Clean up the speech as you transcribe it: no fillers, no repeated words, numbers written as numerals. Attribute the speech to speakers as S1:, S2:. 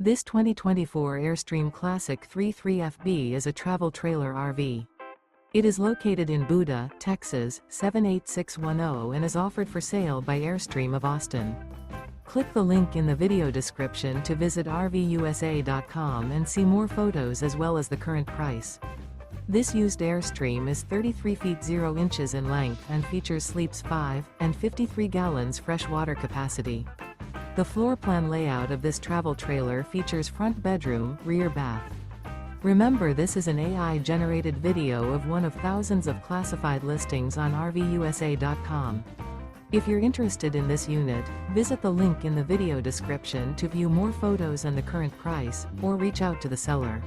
S1: This 2024 Airstream Classic 33FB is a travel trailer RV. It is located in Buda, Texas, 78610 and is offered for sale by Airstream of Austin. Click the link in the video description to visit RVUSA.com and see more photos as well as the current price. This used Airstream is 33 feet 0 inches in length and features sleeps 5 and 53 gallons fresh water capacity. The floor plan layout of this travel trailer features front bedroom, rear bath. Remember, this is an AI-generated video of one of thousands of classified listings on RVUSA.com. If you're interested in this unit, visit the link in the video description to view more photos and the current price, or reach out to the seller.